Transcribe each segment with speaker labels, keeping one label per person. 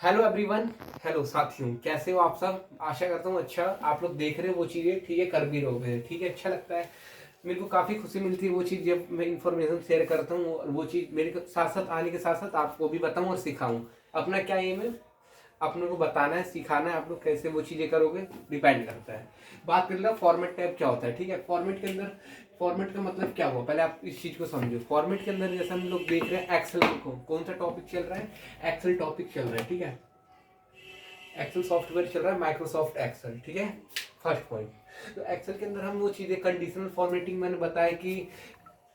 Speaker 1: Hello everyone. Hello साथियों, कैसे हो आप सब? आशा करता हूँ अच्छा आप लोग देख रहे हो वो चीज़ें, ठीक है, कर भी रहोगे, ठीक है। अच्छा लगता है, मेरे को काफ़ी खुशी मिलती है वो चीज़ जब मैं इन्फॉर्मेशन शेयर करता हूँ और वो चीज़ मेरे साथ साथ आने के साथ साथ आपको भी बताऊँ और सिखाऊँ। अपना क्या एम है, अपनों को बताना है, सिखाना है। आप लोग कैसे वो चीज़ें करोगे डिपेंड करता है। बात कर लो फॉर्मेट टाइप क्या होता है, ठीक है। फॉर्मेट के अंदर, फॉर्मेट का मतलब क्या हुआ, पहले आप इस चीज़ को समझो। फॉर्मेट के अंदर जैसे हम लोग देख रहे हैं एक्सेल को, कौन सा टॉपिक चल रहा है, एक्सेल टॉपिक चल रहा है, ठीक है। एक्सेल सॉफ्टवेयर चल रहा है, माइक्रोसॉफ्ट एक्सेल, ठीक है। फर्स्ट पॉइंट, तो एक्सेल के अंदर हम वो चीज़ें कंडीशनल फॉर्मेटिंग मैंने बताया कि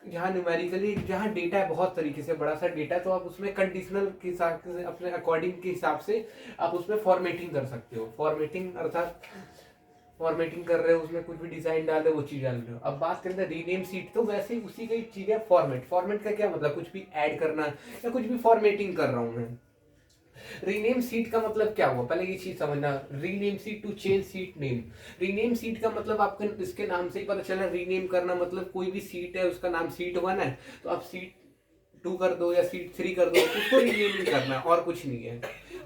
Speaker 1: जहाँ न्यूमेरिकली, जहाँ डेटा है बहुत तरीके से, बड़ा सा डेटा है, तो आप उसमें कंडीशनल के हिसाब से, अपने अकॉर्डिंग के हिसाब से आप उसमें फॉर्मेटिंग कर सकते हो। फॉर्मेटिंग अर्थात फॉर्मेटिंग कर रहे हो, उसमें कुछ भी डिजाइन डाल रहे हो, वो चीज डाल रहे हो। अब बात करते हैं रीनेम सीट, तो वैसे ही उसी की चीज है फॉर्मेट। फॉर्मेट का क्या मतलब, कुछ भी ऐड करना या कुछ भी फॉर्मेटिंग कर रहा हूँ मैं। रीनेम सीट का मतलब क्या हुआ, पहले ये चीज समझना। Rename sheet to change sheet name. Rename sheet का मतलब आपको इसके नाम से ही पता चला, रीनेम करना मतलब कोई भी सीट है उसका नाम सीट 1 है तो आप सीट 2 कर दो या सीट 3 कर दो, उसको रीनेमिंग करना और कुछ नहीं है।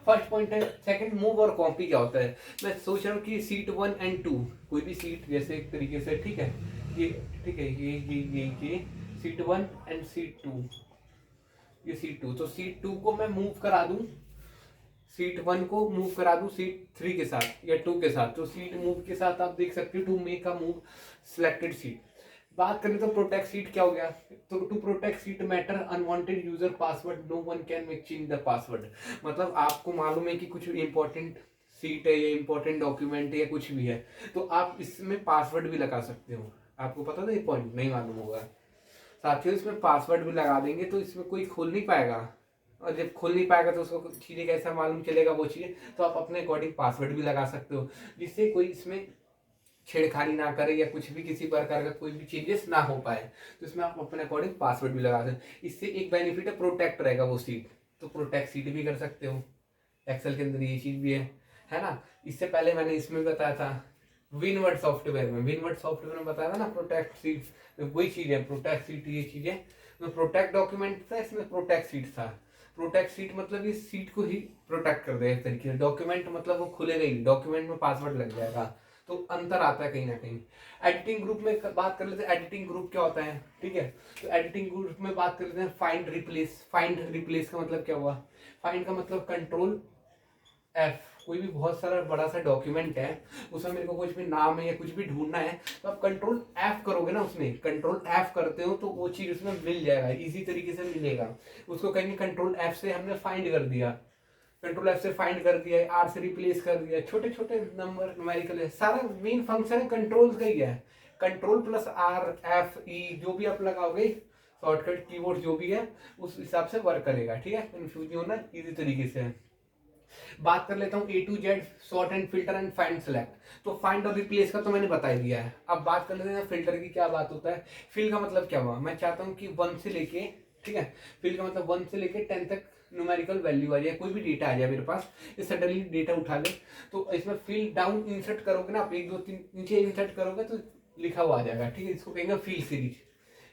Speaker 1: फर्स्ट पॉइंट है। सेकंड, मूव और कॉपी क्या होता है। मैं सोच रहा हूँ कि सीट 1 एंड 2, कोई भी सीट जैसे एक तरीके से, ठीक है, ये, ठीक है, ये सीट 1 एंड सीट 2, ये सीट 2, तो सीट 2 को मैं मूव करा दूं, सीट 1 को मूव करा दूं सीट 3 के साथ या 2 के साथ। तो सीट मूव के साथ आप देख सकते हो to make a move selected sheet. बात करें तो प्रोटेक्ट सीट क्या हो गया, तो to protect sheet matter unwanted user password, no one can make change the password. मतलब आपको मालूम है कि कुछ इंपॉर्टेंट सीट है या इंपॉर्टेंट डॉक्यूमेंट है या कुछ भी है, तो आप इसमें पासवर्ड भी लगा सकते हो। आपको पता था ये पॉइंट, नहीं मालूम होगा साथियों। इसमें पासवर्ड भी लगा देंगे तो इसमें कोई खोल नहीं पाएगा, और जब खोल नहीं पाएगा तो उसको चीज़ें कैसा मालूम चलेगा वो चीज़ें। तो आप अपने अकॉर्डिंग पासवर्ड भी लगा सकते हो, जिससे कोई इसमें छेड़खानी ना करे या कुछ भी किसी प्रकार का कोई भी चेंजेस ना हो पाए। तो इसमें आप अपने अकॉर्डिंग पासवर्ड भी लगा सकते हो। इससे एक बेनिफिट है, प्रोटेक्ट रहेगा वो सीट, तो प्रोटेक्ट सीट भी कर सकते हो। एक्सेल के अंदर ये चीज़ भी है ना। इससे पहले मैंने इसमें भी बताया था, विनवर्ड सॉफ्टवेयर में, विनवर्ड सॉफ्टवेयर में बताया था ना प्रोटेक्ट सीट, वही चीज़ है प्रोटेक्ट सीट। ये चीज़ है, तो प्रोटेक्ट डॉक्यूमेंट था, इसमें प्रोटेक्ट सीट था। प्रोटेक्ट सीट मतलब इस सीट को ही प्रोटेक्ट कर देगा एक तरीके से। डॉक्यूमेंट मतलब वो खुलेगा ही, डॉक्यूमेंट में पासवर्ड लग जाएगा, तो अंतर आता है कहीं ना कहीं। एडिटिंग ग्रुप में बात कर लेते हैं, एडिटिंग ग्रुप क्या होता है, ठीक है। तो एडिटिंग ग्रुप में बात कर लेते हैं, फाइंड रिप्लेस। फाइंड रिप्लेस का मतलब क्या हुआ, फाइंड का मतलब कंट्रोल एफ। कोई भी बहुत सारा बड़ा सा डॉक्यूमेंट है, उसमें मेरे को कुछ भी नाम है या कुछ भी ढूंढना है, तो आप कंट्रोल एफ करोगे ना, उसमें कंट्रोल एफ करते हो तो वो चीज उसमें मिल जाएगा, इजी तरीके से मिलेगा। उसको कहेंगे कंट्रोल एफ से हमने फाइंड कर दिया, कंट्रोल एफ से फाइंड कर दिया, आर से रिप्लेस कर दिया, छोटे छोटे नंबर न्यूमेरिकल है, सारा मेन फंक्शन है कंट्रोल का ही है। Control plus R F E जो भी आप लगाओगे, शॉर्टकट कीबोर्ड जो भी है, उस हिसाब से वर्क करेगा, ठीक है। कंफ्यूज नहीं होना, इजी तरीके से। बात कर लेता हूँ A to Z, sort and filter and find select. तो फाइंड और रिप्लेस का तो मैंने बता ही दिया है। अब बात कर लेते हैं फिल्टर की, क्या बात होता है। फिल का मतलब क्या हुआ, मैं चाहता हूँ कि 1 से लेके, ठीक है, फिल का मतलब 1 से लेके 10 तक न्यूमेरिकल वैल्यू आ जाए, कोई भी डेटा आ जाए मेरे पास, ये सडनली डेटा उठा ले। तो इसमें फिल डाउन इंसर्ट करोगे ना आप, 1 2 3 नीचे इंसर्ट करोगे तो लिखा हुआ आ जाएगा, ठीक है। इसको कहेंगे फिल सीरीज,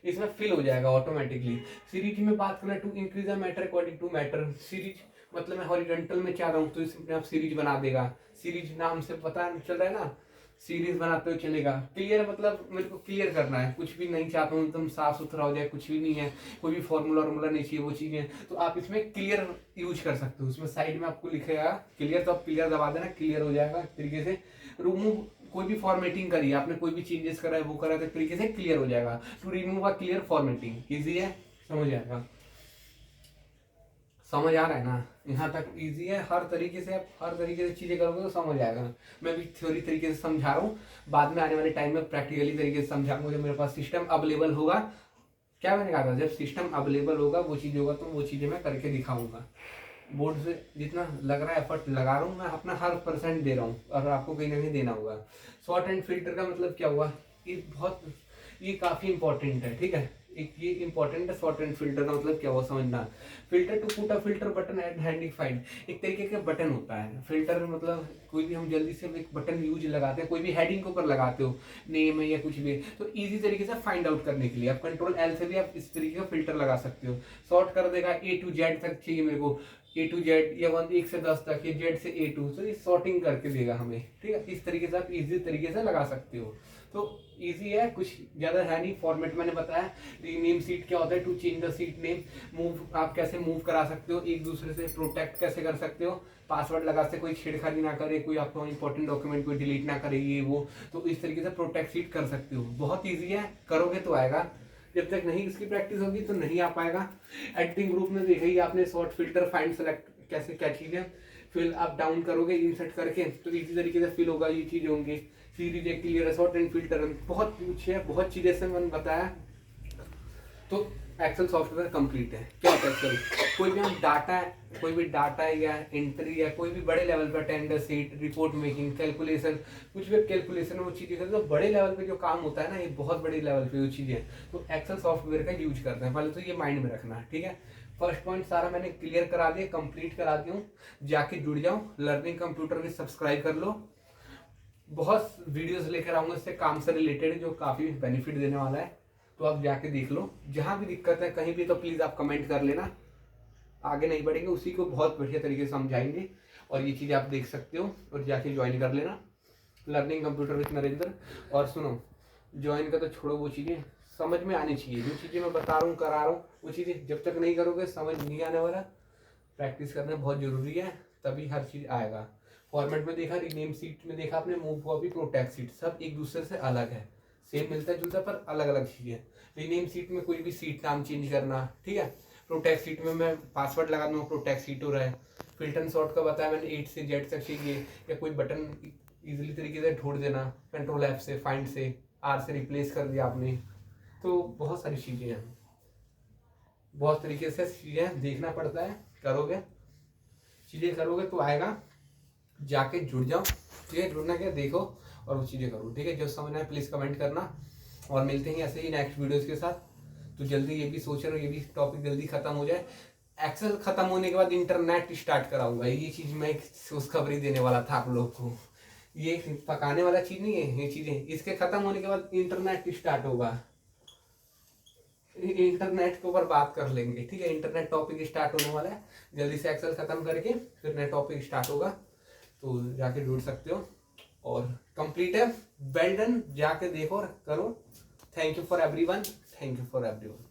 Speaker 1: इसमें फिल हो जाएगा ऑटोमेटिकली। सीरीज में बात करना, to increase the matter according to matter. Series मतलब मैं हॉरिजॉन्टल में चाह रहा हूँ तो इसमें आप सीरीज बना देगा। सीरीज नाम से पता चल रहा है ना, सीरीज बनाते हुए चलेगा। क्लियर मतलब मेरे को क्लियर करना है, कुछ भी नहीं चाहता हूँ एकदम साफ सुथरा हो जाए, कुछ भी नहीं है, कोई भी फॉर्मूला वार्मूला नहीं चाहिए वो चीजें, तो आप इसमें क्लियर यूज कर सकते हो। उसमें साइड में आपको लिखेगा क्लियर, तो आप क्लियर दबा देना, क्लियर हो जाएगा एक तरीके से। रिमूव, कोई भी फॉर्मेटिंग करी है आपने, कोई भी चेंजेस करा है वो करा है, तो एक तरीके से क्लियर हो जाएगा। To remove a clear formatting, easy है, समझ आएगा। समझ आ रहा है ना, यहाँ तक इजी है। हर तरीके से आप हर तरीके से चीजें करोगे तो समझ आएगा। मैं भी थ्योरी तरीके से समझा रहा हूँ, बाद में आने वाले टाइम में प्रैक्टिकली तरीके से समझाऊंगा जब मेरे पास सिस्टम अवेलेबल होगा। क्या मैंने कहा था, जब सिस्टम अवेलेबल होगा वो चीज होगा तो वो चीजें मैं करके दिखाऊंगा। बोर्ड से जितना लग रहा है एफर्ट लगा रहा हूँ मैं, अपना हर परसेंट दे रहा हूँ, और आपको कहीं ना कहीं देना होगा। शॉर्ट एंड फिल्टर का मतलब क्या हुआ, ये बहुत, ये काफी इंपॉर्टेंट है, ठीक है। एक ये इंपॉर्टेंट है, शॉर्ट एंड फिल्टर का मतलब क्या हुआ समझना। Filter to put a filter button at handy find, एक तरीके का बटन होता है फिल्टर, मतलब कोई भी हम जल्दी से एक बटन यूज लगाते हैं, कोई भी हेडिंग के ऊपर लगाते हो, नेम है या कुछ भी, तो इजी तरीके से फाइंड आउट करने के लिए आप कंट्रोल एल से भी आप इस तरीके का फिल्टर लगा सकते हो। सॉर्ट कर देगा, ए टू जेड तक चाहिए मेरे को, A to Z या 1 से 10 तक, या Z से A2, तो ये सॉर्टिंग करके देगा हमें, ठीक है। इस तरीके से आप इजी तरीके से लगा सकते हो। तो इजी है, कुछ ज़्यादा है नहीं। फॉर्मेट मैंने बताया। रीनेम सीट क्या होता है, to change the sheet name, move आप कैसे मूव करा सकते हो, एक दूसरे से प्रोटेक्ट कैसे कर सकते हो, पासवर्ड लगाते कोई छेड़खानी ना करे, कोई आपको इंपॉर्टेंट डॉक्यूमेंट कोई डिलीट ना करे, ये वो, तो इस तरीके से प्रोटेक्ट सीट कर सकते हो। बहुत ईजी है, करोगे तो आएगा, जब तक नहीं इसकी प्रैक्टिस होगी तो नहीं आ पाएगा। एडिटिंग ग्रुप में देखा ही आपने, शॉर्ट फिल्टर फाइंड सेलेक्ट कैसे क्या चीज़ है, फिर आप डाउन करोगे इंसर्ट करके तो इसी तरीके से फिल होगा, ये चीज़ होंगी। सीरीज एक क्लियर शॉर्ट एंड फिल्टर, बहुत कुछ है, बहुत चीज़ें से मैंने बताया। तो एक्सेल सॉफ्टवेयर कंप्लीट है। क्या होता है एक्सेल, कोई भी हम डाटा, कोई भी डाटा या एंट्री या कोई भी बड़े लेवल पर tender seat, report making, calculation, कुछ भी कैलकुलेशन वो चीज़ें करते हैं, तो बड़े लेवल पे जो काम होता है ना, ये बहुत बड़े लेवल पे वो चीज़ें, तो एक्सेल सॉफ्टवेयर का यूज करते हैं। पहले तो ये माइंड में रखना है, ठीक है। फर्स्ट पॉइंट सारा मैंने क्लियर करा दिया, कंप्लीट करा दी हूँ। जाके जुड़ जाओ, लर्निंग कंप्यूटर भी सब्सक्राइब कर लो। बहुत वीडियोस लेकर आऊंगा इससे काम से रिलेटेड, जो काफ़ी बेनिफिट देने वाला है, तो आप जाके देख लो। जहाँ भी दिक्कत है कहीं भी, तो प्लीज़ आप कमेंट कर लेना। आगे नहीं बढ़ेंगे, उसी को बहुत बढ़िया तरीके से समझाएंगे, और ये चीज़ आप देख सकते हो, और जाके ज्वाइन कर लेना लर्निंग कंप्यूटर विद नरेंद्र। और सुनो, ज्वाइन का तो छोड़ो, वो चीज़ें समझ में आनी चाहिए। जो चीज़ें मैं बता रहा हूँ, करा रहा हूँ, वो चीज़ें जब तक नहीं करोगे समझ नहीं आने वाला। प्रैक्टिस करना बहुत ज़रूरी है, तभी हर चीज़ आएगा। फॉर्मेट में देखा, रीनेम सीट में देखा आपने, मूव कॉपी, प्रोटेक्ट सीट, सब एक दूसरे से अलग है। सेम मिलता जुलता पर अलग अलग चीज़ें। रीनेम सीट में कोई भी सीट नाम चेंज करना, ठीक है। प्रोटेक्ट सीट में मैं पासवर्ड लगा दूँगा, प्रोटेक्ट सीट हो रहा है। फिल्टर शॉर्ट का बताया मैंने, 8 से Z तक चाहिए, या कोई बटन इजीली तरीके से ढूंढ देना, कंट्रोल F से, फाइंड से, R से रिप्लेस कर दिया आपने। तो बहुत सारी चीज़ें हैं, बहुत तरीके से चीज़ें देखना पड़ता है। करोगे, चीज़ें करोगे तो आएगा। जाके जुड़ जाओ, ठीक है। जुड़ना क्या, देखो और वो चीज़ें करो, ठीक है। जो समझना है प्लीज़ कमेंट करना, और मिलते हैं ऐसे ही नेक्स्ट वीडियोज़ के साथ। तो जल्दी ये भी सोच रहा हूँ, ये भी टॉपिक जल्दी खत्म हो जाए। एक्सेल खत्म होने के बाद इंटरनेट स्टार्ट कराऊंगा, ये चीज़ मैं खुशखबरी देने वाला था आप लोग को। ये पकाने वाला चीज़ नहीं है, ये चीज़ें इसके खत्म होने के बाद इंटरनेट स्टार्ट होगा। इंटरनेट के ऊपर बात कर लेंगे, ठीक है। इंटरनेट टॉपिक स्टार्ट होने वाला है, जल्दी से एक्सेल खत्म करके फिर नया टॉपिक स्टार्ट होगा, तो जाके जुड़ सकते हो। और कंप्लीट है, वेल डन, जाके देखो और करो। Thank you for everyone, thank you for everyone.